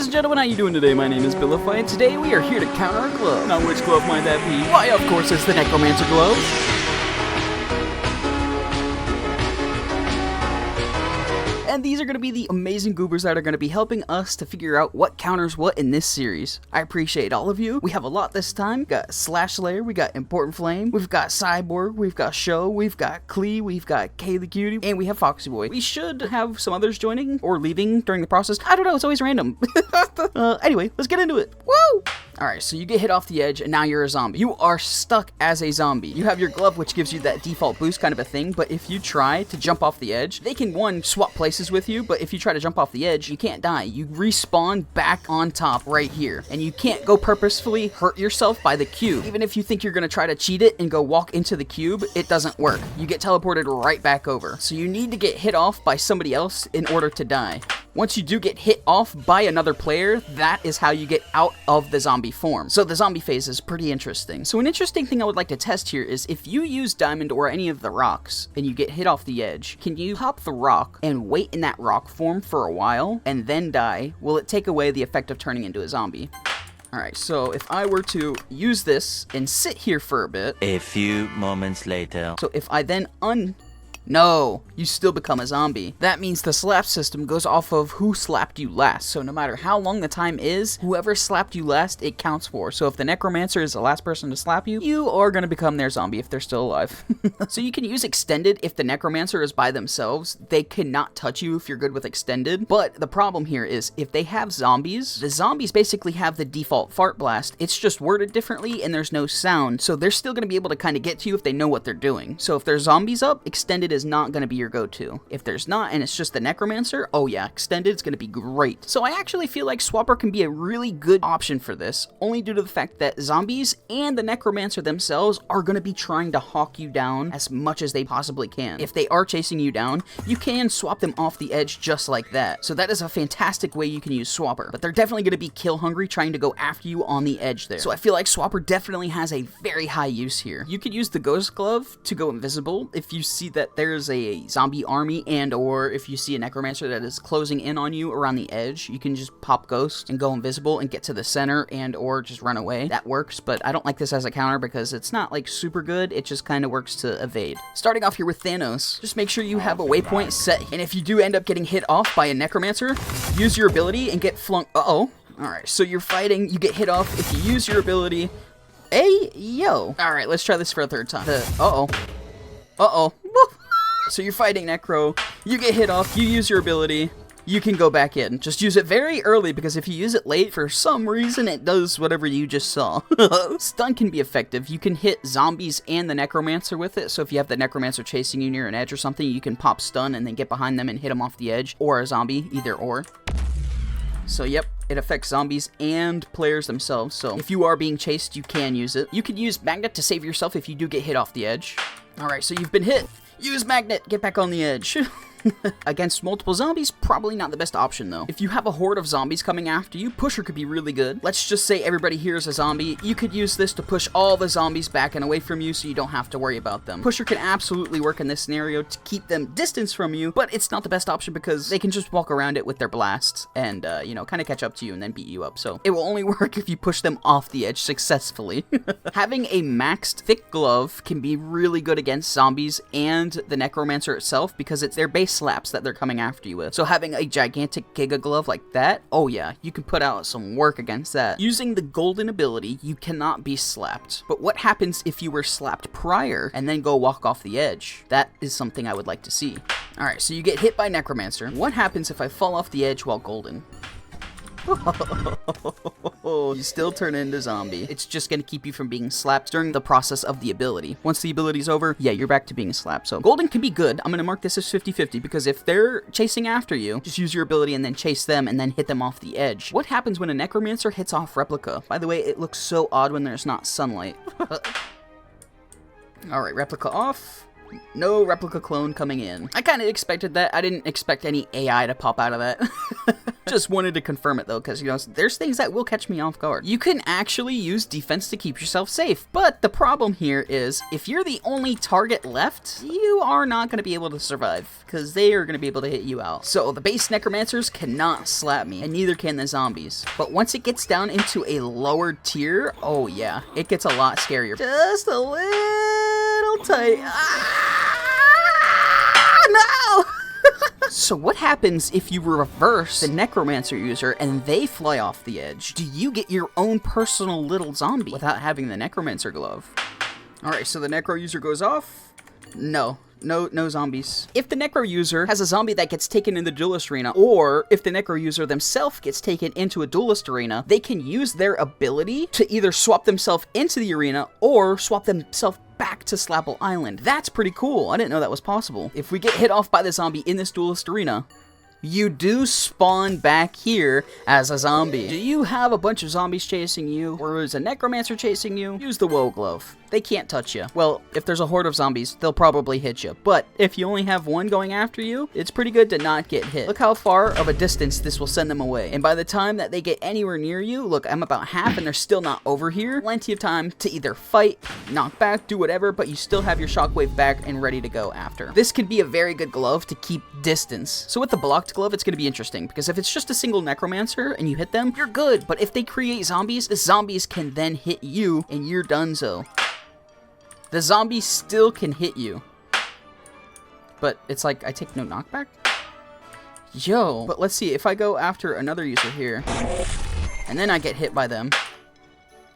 Ladies and gentlemen, how you doing today? My name is Billify, and today we are here to counter a glove. Now, which glove might that be? Why, of course, it's the Necromancer glove. And these are going to be the amazing goobers that are going to be helping us to figure out what counters what in this series. I appreciate all of you. We have a lot this time. We got SlashSlayer, we got ImportantFlamee, we've got Cyborg, we've got Scho, we've got Kaylie, we've got Kaylie Cutie, and we have Foxxy Boy. We should have some others joining or leaving during the process. I don't know, it's always random. Anyway, let's get into it. Woo! Alright, so you get hit off the edge, and now you're a zombie. You are stuck as a zombie. You have your glove, which gives you that default boost kind of a thing, but if you try to jump off the edge, they can, one, swap places with you, but if you try to jump off the edge, you can't die. You respawn back on top right here, and you can't go purposefully hurt yourself by the cube. Even if you think you're going to try to cheat it and go walk into the cube, it doesn't work. You get teleported right back over. So you need to get hit off by somebody else in order to die. Once you do get hit off by another player, that is how you get out of the zombie form. So the zombie phase is pretty interesting. So an interesting thing I would like to test here is if you use diamond or any of the rocks and you get hit off the edge, can you pop the rock and wait in that rock form for a while and then die? Will it take away the effect of turning into a zombie? Alright, so if I were to use this and sit here for a bit. A few moments later. So if I then No, you still become a zombie. That means the slap system goes off of who slapped you last. So no matter how long the time is, whoever slapped you last, it counts for. So if the Necromancer is the last person to slap you, you are going to become their zombie if they're still alive. So you can use extended if the Necromancer is by themselves. They cannot touch you if you're good with extended. But the problem here is if they have zombies, the zombies basically have the default fart blast. It's just worded differently and there's no sound. So they're still going to be able to kind of get to you if they know what they're doing. So if there's zombies up, extended is not going to be your go-to. If there's not and it's just the Necromancer, oh yeah, extended is going to be great. So I actually feel like Swapper can be a really good option for this, only due to the fact that zombies and the Necromancer themselves are going to be trying to hawk you down as much as they possibly can. If they are chasing you down, you can swap them off the edge just like that. So that is a fantastic way you can use Swapper, but they're definitely going to be kill hungry trying to go after you on the edge there. So I feel like Swapper definitely has a very high use here. You could use the Ghost Glove to go invisible if you see that there's a zombie army and or if you see a Necromancer that is closing in on you around the edge, you can just pop Ghost and go invisible and get to the center and or just run away. That works, but I don't like this as a counter because it's not like super good. It just kind of works to evade. Starting off here with Thanos, just make sure you have a waypoint set, and if you do end up getting hit off by a Necromancer, use your ability and get flung. Alright, so you're fighting, you get hit off. If you use your ability, hey yo. Alright, let's try this for a third time. So you're fighting Necro, you get hit off, you use your ability, you can go back in. Just use it very early because if you use it late, for some reason it does whatever you just saw. Stun can be effective. You can hit zombies and the Necromancer with it, so if you have the Necromancer chasing you near an edge or something, you can pop stun and then get behind them and hit them off the edge, or a zombie, either or. So yep, it affects zombies and players themselves, so if you are being chased, you can use it. You could use Magnet to save yourself if you do get hit off the edge. Alright, so you've been hit. Use Magnet, get back on the edge. Against multiple zombies, probably not the best option though. If you have a horde of zombies coming after you, Pusher could be really good. Let's just say everybody here is a zombie. You could use this to push all the zombies back and away from you so you don't have to worry about them. Pusher can absolutely work in this scenario to keep them distance from you, but it's not the best option because they can just walk around it with their blasts and, you know, kind of catch up to you and then beat you up. So it will only work if you push them off the edge successfully. Having a maxed thick glove can be really good against zombies and the Necromancer itself because it's their base slaps that they're coming after you with. So having a gigantic Giga Glove like that, oh yeah, you can put out some work against that. Using the golden ability, you cannot be slapped. But what happens if you were slapped prior and then go walk off the edge? That is something I would like to see. Alright, so you get hit by Necromancer. What happens if I fall off the edge while golden? You still turn into zombie. It's just gonna keep you from being slapped during the process of the ability. Once the ability's over, yeah, you're back to being slapped. So golden can be good. I'm gonna mark this as 50-50 because if they're chasing after you, just use your ability and then chase them and then hit them off the edge. What happens when a Necromancer hits off Replica? By the way, it looks so odd when there's not sunlight. Alright, Replica off. No replica clone coming in. I kind of expected that. I didn't expect any AI to pop out of that. Just wanted to confirm it though, because, you know, there's things that will catch me off guard. You can actually use defense to keep yourself safe, but the problem here is if you're the only target left, you are not going to be able to survive, because they are going to be able to hit you out. So the base Necromancers cannot slap me, and neither can the zombies. But once it gets down into a lower tier, oh yeah, it gets a lot scarier. Just a little tight. No! So what happens if you reverse the Necromancer user and they fly off the edge? Do you get your own personal little zombie without having the Necromancer glove? Alright, so the Necro user goes off. No zombies. If the Necro user has a zombie that gets taken in the Duelist arena, or if the Necro user themselves gets taken into a Duelist arena, they can use their ability to either swap themselves into the arena or swap themselves back to Slapple Island. That's pretty cool. I didn't know that was possible. If we get hit off by the zombie in this Duelist arena, you do spawn back here as a zombie. Do you have a bunch of zombies chasing you, or is a Necromancer chasing you? Use the Woah glove. They can't touch you. Well, if there's a horde of zombies, they'll probably hit you. But if you only have one going after you, it's pretty good to not get hit. Look how far of a distance this will send them away. And by the time that they get anywhere near you, look, I'm about half and they're still not over here. Plenty of time to either fight, knock back, do whatever, but you still have your shockwave back and ready to go after. This could be a very good glove to keep distance. So with the blocked glove, it's going to be interesting, because if it's just a single Necromancer and you hit them, you're good. But if they create zombies, the zombies can then hit you and you're donezo. The zombies still can hit you. But it's like, I take no knockback? Yo. But let's see, if I go after another user here, and then I get hit by them.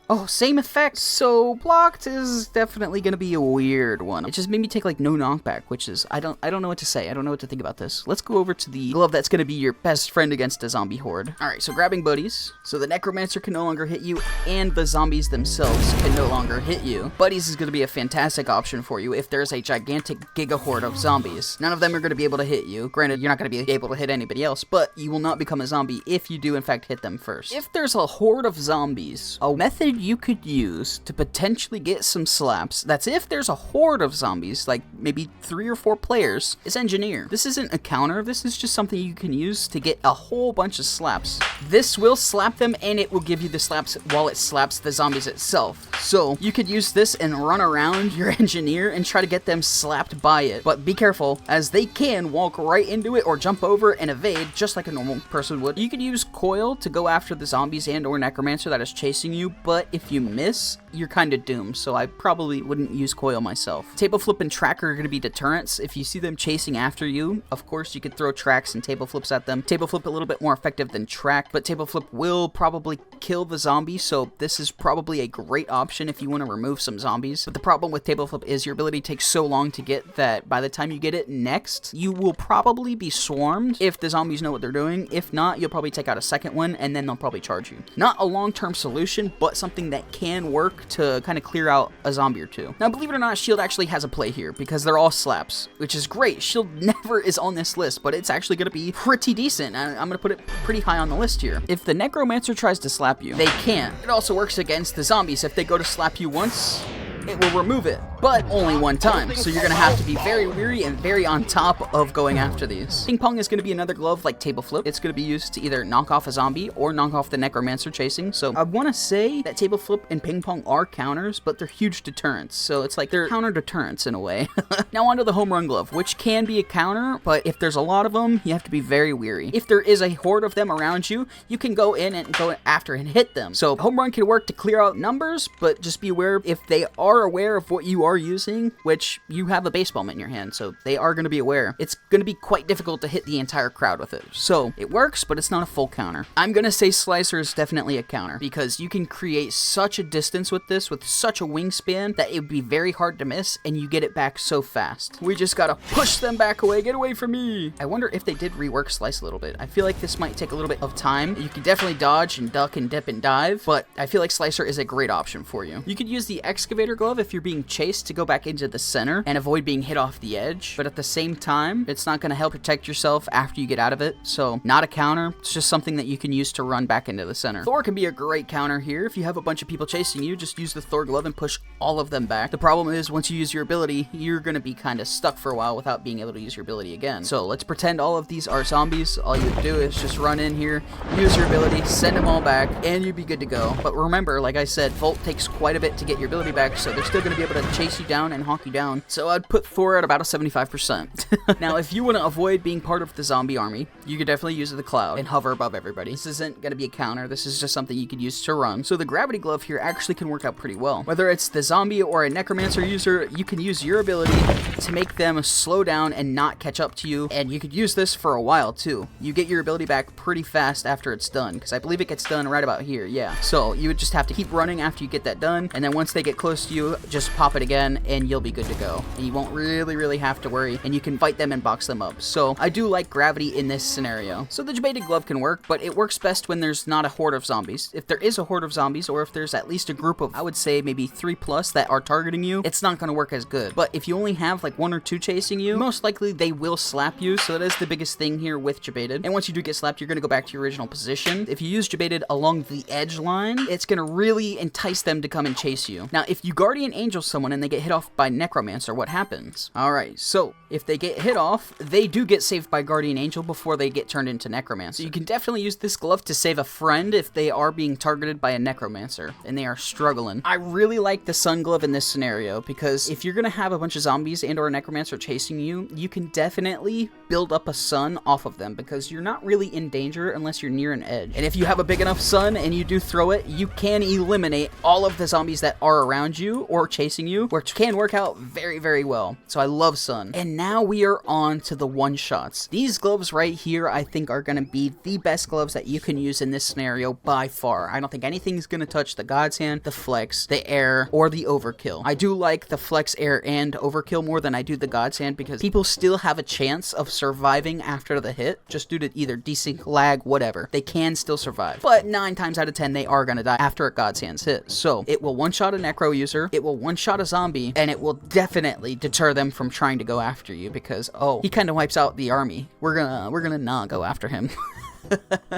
Oh, same effect. So blocked is definitely gonna be a weird one. It just made me take like no knockback, which is I don't know what to say. I don't know what to think about this. Let's go over to the glove that's gonna be your best friend against a zombie horde. Alright, so grabbing buddies. So the Necromancer can no longer hit you, and the zombies themselves can no longer hit you. Buddies is gonna be a fantastic option for you if there's a gigantic giga horde of zombies. None of them are gonna be able to hit you. Granted, you're not gonna be able to hit anybody else, but you will not become a zombie if you do in fact hit them first. If there's a horde of zombies, a method you could use to potentially get some slaps, that's if there's a horde of zombies, like maybe 3 or 4 players, is Engineer. This isn't a counter, this is just something you can use to get a whole bunch of slaps. This will slap them and it will give you the slaps while it slaps the zombies itself. So you could use this and run around your Engineer and try to get them slapped by it. But be careful, as they can walk right into it or jump over and evade just like a normal person would. You could use Coil to go after the zombies and or Necromancer that is chasing you, but if you miss, you're kind of doomed, so I probably wouldn't use Coil myself. Tableflip and Track are going to be deterrents. If you see them chasing after you, of course you could throw tracks and tableflips at them. Tableflip a little bit more effective than Track, but tableflip will probably kill the zombie, so this is probably a great option if you want to remove some zombies. But the problem with tableflip is your ability takes so long to get that by the time you get it next, you will probably be swarmed if the zombies know what they're doing. If not, you'll probably take out a second one and then they'll probably charge you. Not a long-term solution, but something that can work to kind of clear out a zombie or two. Now, believe it or not, Shield actually has a play here because they're all slaps, which is great. Shield never is on this list, but it's actually going to be pretty decent. I'm going to put it pretty high on the list here. If the Necromancer tries to slap you, they can't. It also works against the zombies. If they go to slap you once, it will remove it, but only one time. So you're gonna have to be very wary and very on top of going after these. Ping Pong is gonna be another glove like Tableflip. It's gonna be used to either knock off a zombie or knock off the Necromancer chasing. So I wanna say that Tableflip and Ping Pong are counters, but they're huge deterrents. So it's like they're counter deterrents in a way. Now onto the Homerun glove, which can be a counter, but if there's a lot of them, you have to be very wary. If there is a horde of them around you, you can go in and go after and hit them. So Homerun can work to clear out numbers, but just be aware if they are aware of what you are using, which you have a baseball mitt in your hand, so they are going to be aware. It's going to be quite difficult to hit the entire crowd with it. So it works, but it's not a full counter. I'm going to say Slicer is definitely a counter because you can create such a distance with this, with such a wingspan, that it would be very hard to miss, and you get it back so fast. We just got to push them back away. Get away from me. I wonder if they did rework Slice a little bit. I feel like this might take a little bit of time. You can definitely dodge and duck and dip and dive, but I feel like Slicer is a great option for you. You could use the Excavator glove if you're being chased nice to go back into the center and avoid being hit off the edge, but at the same time, it's not going to help protect yourself after you get out of it. So not a counter, it's just something that you can use to run back into the center. Thor can be a great counter here. If you have a bunch of people chasing you, just use the Thor glove and push all of them back. The problem is once you use your ability, you're going to be kind of stuck for a while without being able to use your ability again. So let's pretend all of these are zombies. All you do is just run in here, use your ability, send them all back, and you'd be good to go. But remember, like I said, Volt takes quite a bit to get your ability back, so they're still going to be able to chase you down and honk you down. So I'd put Thor at about a 75%. Now, if you want to avoid being part of the zombie army, you could definitely use the cloud and hover above everybody. This isn't going to be a counter. This is just something you could use to run. So the gravity glove here actually can work out pretty well. Whether it's the zombie or a necromancer user, you can use your ability to make them slow down and not catch up to you, and you could use this for a while too. You get your ability back pretty fast after it's done, because I believe it gets done right about here, yeah. So you would just have to keep running after you get that done, and then once they get close to you, just pop it again, and you'll be good to go. And you won't really have to worry, and you can fight them and box them up. So I do like gravity in this scenario. So the Jebaited glove can work, but it works best when there's not a horde of zombies. If there is a horde of zombies, or if there's at least a group of, I would say maybe 3+ that are targeting you, it's not going to work as good. But if you only have like 1 or 2 chasing you, most likely they will slap you, so that is the biggest thing here with Jebaited. And once you do get slapped, you're going to go back to your original position. If you use Jebaited along the edge line, it's going to really entice them to come and chase you. Now, if you Guardian Angel someone and they get hit off by Necromancer, what happens? Alright, so if they get hit off, they do get saved by Guardian Angel before they get turned into Necromancer. So you can definitely use this glove to save a friend if they are being targeted by a Necromancer and they are struggling. I really like the Sun Glove in this scenario because if you're going to have a bunch of zombies and or a Necromancer chasing you, you can definitely build up a sun off of them because you're not really in danger unless you're near an edge. And if you have a big enough sun and you do throw it, you can eliminate all of the zombies that are around you or chasing you, which can work out very well. So I love sun. And now we are on to the one-shots. These gloves right here I think are going to be the best gloves that you can use in this scenario by far. I don't think anything's going to touch the God's Hand, the Flex, the Air, or the Overkill. I do like the Flex, Air, and Overkill more than I do the God's Hand because people still have a chance of surviving after the hit, just due to either desync, lag, whatever. They can still survive. But 9 times out of 10, they are going to die after a God's Hand's hit. So it will one-shot a Necro user, it will one-shot a zombie, and it will definitely deter them from trying to go after you because, oh, he kind of wipes out the army. We're gonna not go after him.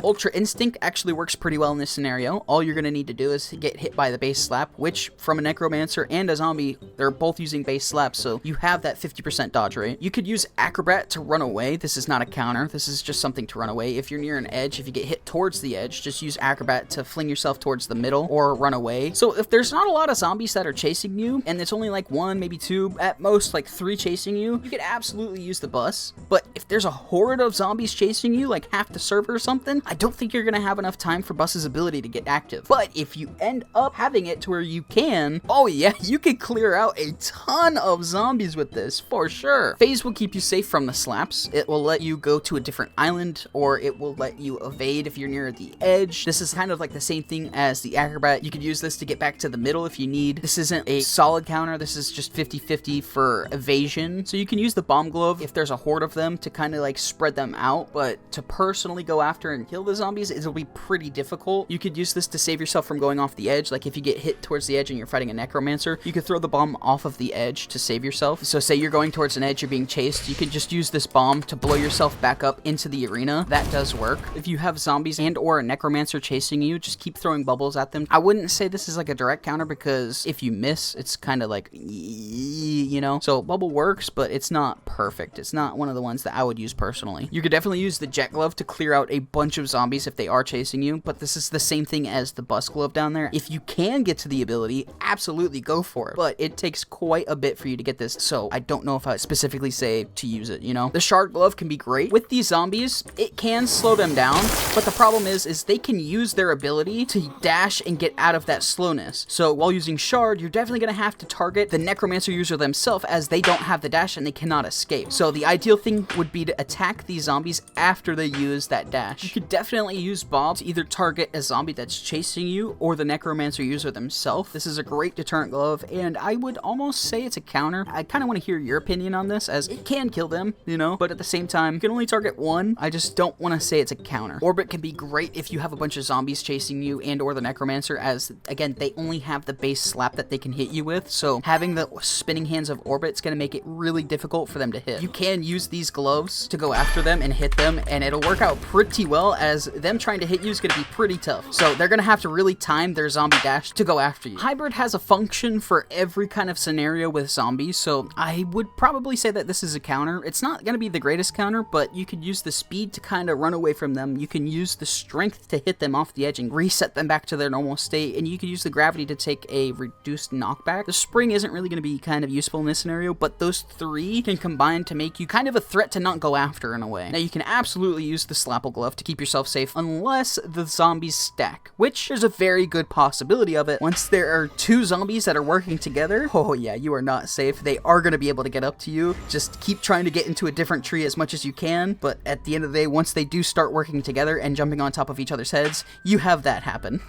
Ultra Instinct actually works pretty well in this scenario. All you're going to need to do is get hit by the base slap, which from a Necromancer and a zombie, they're both using base slaps, so you have that 50% dodge rate. You could use Acrobat to run away. This is not a counter. This is just something to run away. If you're near an edge, if you get hit towards the edge, just use Acrobat to fling yourself towards the middle or run away. So if there's not a lot of zombies that are chasing you, and it's only like 1, maybe 2, at most like 3 chasing you, you could absolutely use the bus. But if there's a horde of zombies chasing you, like half the server or something, I don't think you're gonna have enough time for Bus's ability to get active. But if you end up having it to where you can, oh yeah, you can clear out a ton of zombies with this, for sure. Phase will keep you safe from the slaps. It will let you go to a different island, or it will let you evade if you're near the edge. This is kind of like the same thing as the Acrobat. You could use this to get back to the middle if you need. This isn't a solid counter. This is just 50-50 for evasion. So you can use the Bomb Glove if there's a horde of them to kind of like spread them out, but to personally go after and kill the zombies, it'll be pretty difficult. You could use this to save yourself from going off the edge. Like if you get hit towards the edge and you're fighting a Necromancer, you could throw the bomb off of the edge to save yourself. So say you're going towards an edge, you're being chased, you could just use this bomb to blow yourself back up into the arena. That does work. If you have zombies and or a Necromancer chasing you, just keep throwing bubbles at them. I wouldn't say this is like a direct counter because if you miss, it's kind of like, you know, so bubble works, but it's not perfect. It's not one of the ones that I would use personally. You could definitely use the Jet Glove to clear out a bunch of zombies if they are chasing you, but this is the same thing as the Bus Glove down there. If you can get to the ability, absolutely go for it, but it takes quite a bit for you to get this, so I don't know if I specifically say to use it, you know? The Shard Glove can be great. With these zombies, it can slow them down, but the problem is they can use their ability to dash and get out of that slowness. So while using Shard, you're definitely going to have to target the Necromancer user themselves as they don't have the dash and they cannot escape. So the ideal thing would be to attack these zombies after they use that dash. dash. You could definitely use Bob to either target a zombie that's chasing you or the Necromancer user themselves. This is a great deterrent glove, and I would almost say it's a counter. I kind of want to hear your opinion on this, as it can kill them, you know, but at the same time, you can only target one. I just don't want to say it's a counter. Orbit can be great if you have a bunch of zombies chasing you and or the Necromancer, as, again, they only have the base slap that they can hit you with, so having the spinning hands of Orbit is going to make it really difficult for them to hit. You can use these gloves to go after them and hit them, and it'll work out pretty well, as them trying to hit you is going to be pretty tough. So they're going to have to really time their zombie dash to go after you. Hybrid has a function for every kind of scenario with zombies, so I would probably say that this is a counter. It's not going to be the greatest counter, but you could use the speed to kind of run away from them. You can use the strength to hit them off the edge and reset them back to their normal state, and you can use the gravity to take a reduced knockback. The spring isn't really going to be kind of useful in this scenario, but those three can combine to make you kind of a threat to not go after in a way. Now you can absolutely use the Slapple glove to keep yourself safe unless the zombies stack, which there's a very good possibility of it. Once there are two zombies that are working together, oh yeah, you are not safe. They are going to be able to get up to you. Just keep trying to get into a different tree as much as you can, but at the end of the day, once they do start working together and jumping on top of each other's heads, you have that happen.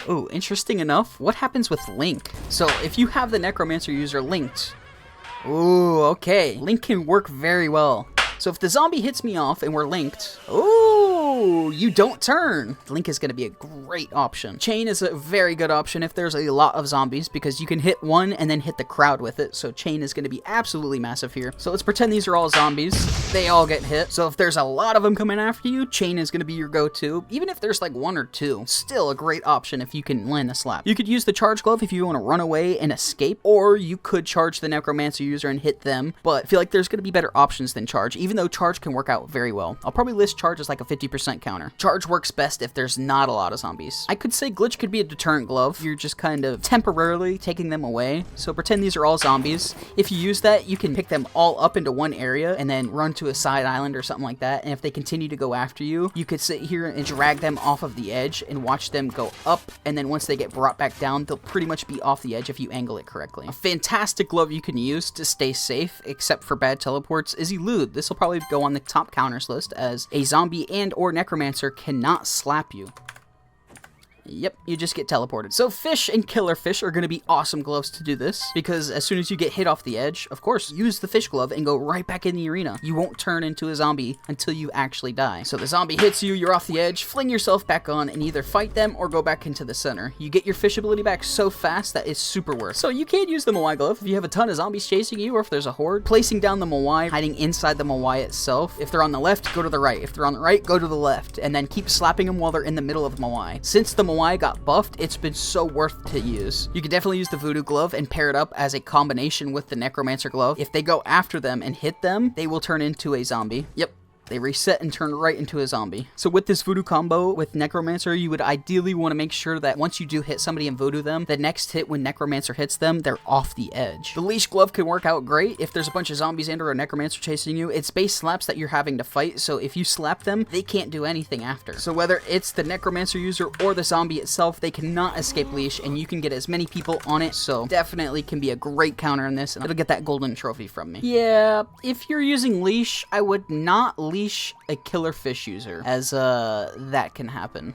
Oh, interesting enough, what happens with Link? So if you have the Necromancer user linked, ooh, okay, Link can work very well. So if the zombie hits me off and we're linked, ooh, you don't turn. Link is going to be a great option. Chain is a very good option if there's a lot of zombies, because you can hit one and then hit the crowd with it. So Chain is going to be absolutely massive here. So let's pretend these are all zombies. They all get hit. So if there's a lot of them coming after you, Chain is going to be your go-to. Even if there's like one or two, still a great option if you can land a slap. You could use the charge glove if you want to run away and escape, or you could charge the Necromancer user and hit them, but I feel like there's going to be better options than charge, even though charge can work out very well. I'll probably list charge as like a 50% counter. Charge works best if there's not a lot of zombies. I could say glitch could be a deterrent glove. You're just kind of temporarily taking them away. So pretend these are all zombies. If you use that, you can pick them all up into one area and then run to a side island or something like that. And if they continue to go after you, you could sit here and drag them off of the edge and watch them go up. And then once they get brought back down, they'll pretty much be off the edge if you angle it correctly. A fantastic glove you can use to stay safe, except for bad teleports, is Elude. This will probably go on the top counters list, as a zombie and or Necromancer cannot slap you. Yep, you just get teleported. So Fish and Killerfish are going to be awesome gloves to do this, because as soon as you get hit off the edge, of course, use the Fish glove and go right back in the arena. You won't turn into a zombie until you actually die. So the zombie hits you, you're off the edge, fling yourself back on, and either fight them or go back into the center. You get your Fish ability back so fast that it's super worth. So you can use the Moai glove if you have a ton of zombies chasing you, or if there's a horde. Placing down the Moai, hiding inside the Moai itself. If they're on the left, go to the right. If they're on the right, go to the left, and then keep slapping them while they're in the middle of the Moai. Since the Moai got buffed, it's been so worth to use. You can definitely use the Voodoo glove and pair it up as a combination with the Necromancer glove. If they go after them and hit them, they will turn into a zombie. Yep. They reset and turn right into a zombie. So with this Voodoo combo with Necromancer, you would ideally want to make sure that once you do hit somebody and Voodoo them, the next hit when Necromancer hits them, they're off the edge. The Leash glove can work out great if there's a bunch of zombies and or a Necromancer chasing you. It's base slaps that you're having to fight, so if you slap them, they can't do anything after. So whether it's the Necromancer user or the zombie itself, they cannot escape Leash, and you can get as many people on it, so definitely can be a great counter in this, and it'll get that golden trophy from me. Yeah, if you're using Leash, I would not leash a Killerfish user, as that can happen.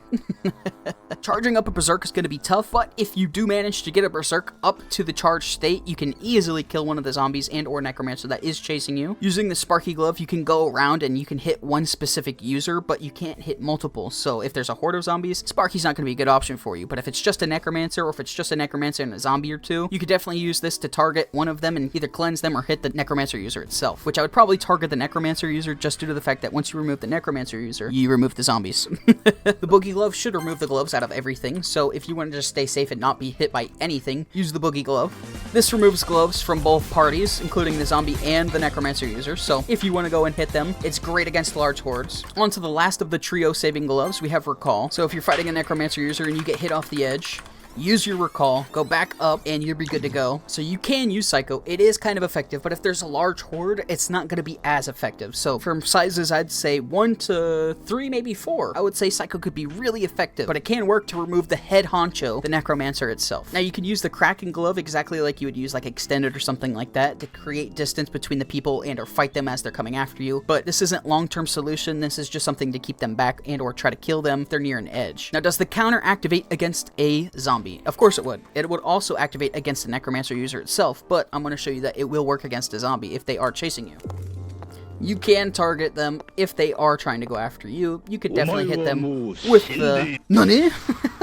Charging up a Berserk is going to be tough, but if you do manage to get a Berserk up to the charged state, you can easily kill one of the zombies and or Necromancer that is chasing you. Using the Sparky glove, you can go around and you can hit one specific user, but you can't hit multiple. So if there's a horde of zombies, Sparky's not going to be a good option for you. But if it's just a Necromancer, or if it's just a Necromancer and a zombie or two, you could definitely use this to target one of them and either cleanse them or hit the Necromancer user itself, which I would probably target the Necromancer user just due to the fact that once you remove the Necromancer user, you remove the zombies. The Boogie glove should remove the gloves out of everything, so if you want to just stay safe and not be hit by anything, use the Boogie glove. This removes gloves from both parties, including the zombie and the Necromancer user, so if you want to go and hit them, it's great against large hordes. On to the last of the trio saving gloves, we have Recall. So if you're fighting a Necromancer user and you get hit off the edge, use your recall, go back up, and you'll be good to go. So you can use Psycho. It is kind of effective, but if there's a large horde, it's not going to be as effective. So from sizes, I'd say 1 to 3, maybe 4. I would say Psycho could be really effective, but it can work to remove the head honcho, the Necromancer itself. Now you can use the Kraken glove exactly like you would use like Extended or something like that to create distance between the people and or fight them as they're coming after you, but this isn't long-term solution. This is just something to keep them back and or try to kill them if they're near an edge. Now, does the counter activate against a zombie? Of course it would. It would also activate against the Necromancer user itself, but I'm going to show you that it will work against a zombie if they are chasing you. You can target them if they are trying to go after you. You could definitely hit them with the... Nani?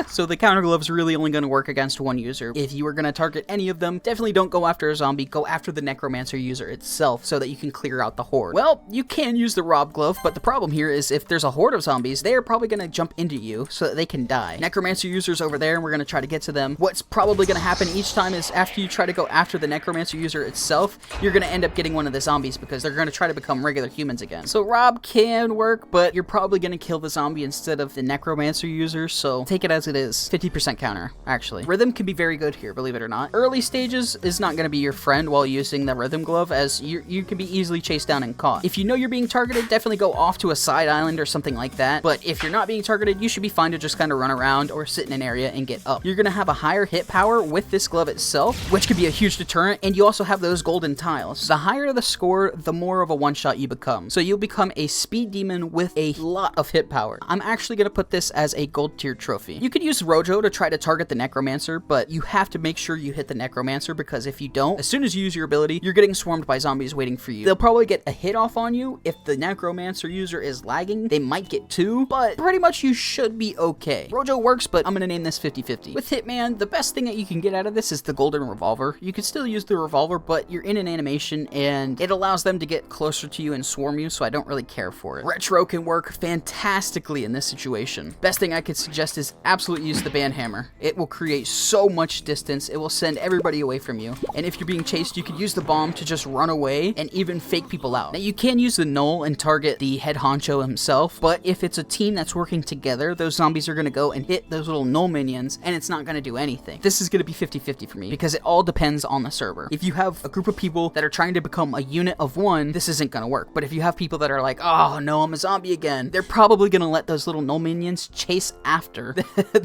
So the counter glove is really only going to work against one user. If you were going to target any of them, definitely don't go after a zombie. Go after the Necromancer user itself so that you can clear out the horde. Well, you can use the Rob glove, but the problem here is if there's a horde of zombies, they are probably going to jump into you so that they can die. Necromancer users over there, and we're going to try to get to them. What's probably going to happen each time is after you try to go after the Necromancer user itself, you're going to end up getting one of the zombies because they're going to try to become regular humans again. So Rob can work, but you're probably going to kill the zombie instead of the Necromancer user, so take it as it is. 50% counter, actually. Rhythm can be very good here, believe it or not. Early stages is not going to be your friend while using the rhythm glove, as you can be easily chased down and caught. If you know you're being targeted, definitely go off to a side island or something like that, but if you're not being targeted, you should be fine to just kind of run around or sit in an area and get up. You're going to have a higher hit power with this glove itself, which could be a huge deterrent, and you also have those golden tiles. The higher the score, the more of a one-shot you become. So you'll become a speed demon with a lot of hit power. I'm actually going to put this as a gold tier trophy. You could use Rojo to try to target the Necromancer, but you have to make sure you hit the Necromancer, because if you don't, as soon as you use your ability, you're getting swarmed by zombies waiting for you. They'll probably get a hit off on you. If the Necromancer user is lagging, they might get 2, but pretty much you should be okay. Rojo works, but I'm going to name this 50-50. With Hitman, the best thing that you can get out of this is the golden revolver. You can still use the revolver, but you're in an animation and it allows them to get closer to you and swarm you, so I don't really care for it. Retro can work fantastically in this situation. Best thing I could suggest is absolutely use the band hammer. It will create so much distance. It will send everybody away from you. And if you're being chased, you could use the bomb to just run away and even fake people out. Now you can use the null and target the head honcho himself, but if it's a team that's working together, those zombies are going to go and hit those little null minions, and it's not going to do anything. This is going to be 50-50 for me because it all depends on the server. If you have a group of people that are trying to become a unit of one, this isn't going to work. But if you have people that are like, oh no, I'm a zombie again, they're probably going to let those little null minions chase after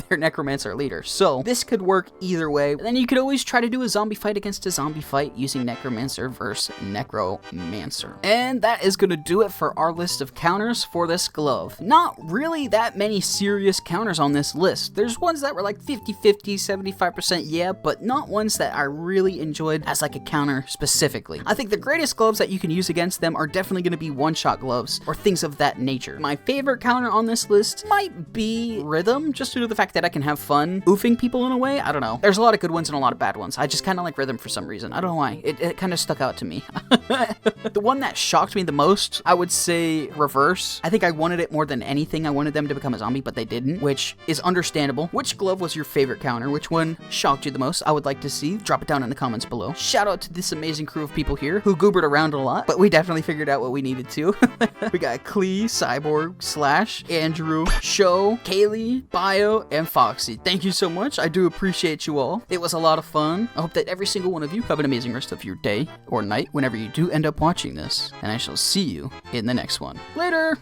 their Necromancer leader. So this could work either way. And then you could always try to do a zombie fight against a zombie fight using Necromancer versus Necromancer. And that is going to do it for our list of counters for this glove. Not really that many serious counters on this list. There's ones that were like 50-50, 75% yeah, but not ones that I really enjoyed as like a counter specifically. I think the greatest gloves that you can use against them are definitely going to be one-shot gloves or things of that nature. My favorite counter on this list might be Rhythm, just due to the fact that I can have fun oofing people in a way. I don't know. There's a lot of good ones and a lot of bad ones. I just kind of like Rhythm for some reason. I don't know why. It kind of stuck out to me. The one that shocked me the most, I would say Reverse. I think I wanted it more than anything. I wanted them to become a zombie, but they didn't, which is understandable. Which glove was your favorite counter? Which one shocked you the most? I would like to see. Drop it down in the comments below. Shout out to this amazing crew of people here who goobered around a lot, but we definitely figured out what we needed to. We got Klee, Cyborg, Slash, Andrew, Scho, Kaylie, Bio, and Foxxy. Thank you so much. I do appreciate you all. It was a lot of fun. I hope that every single one of you have an amazing rest of your day or night whenever you do end up watching this, and I shall see you in the next one. Later!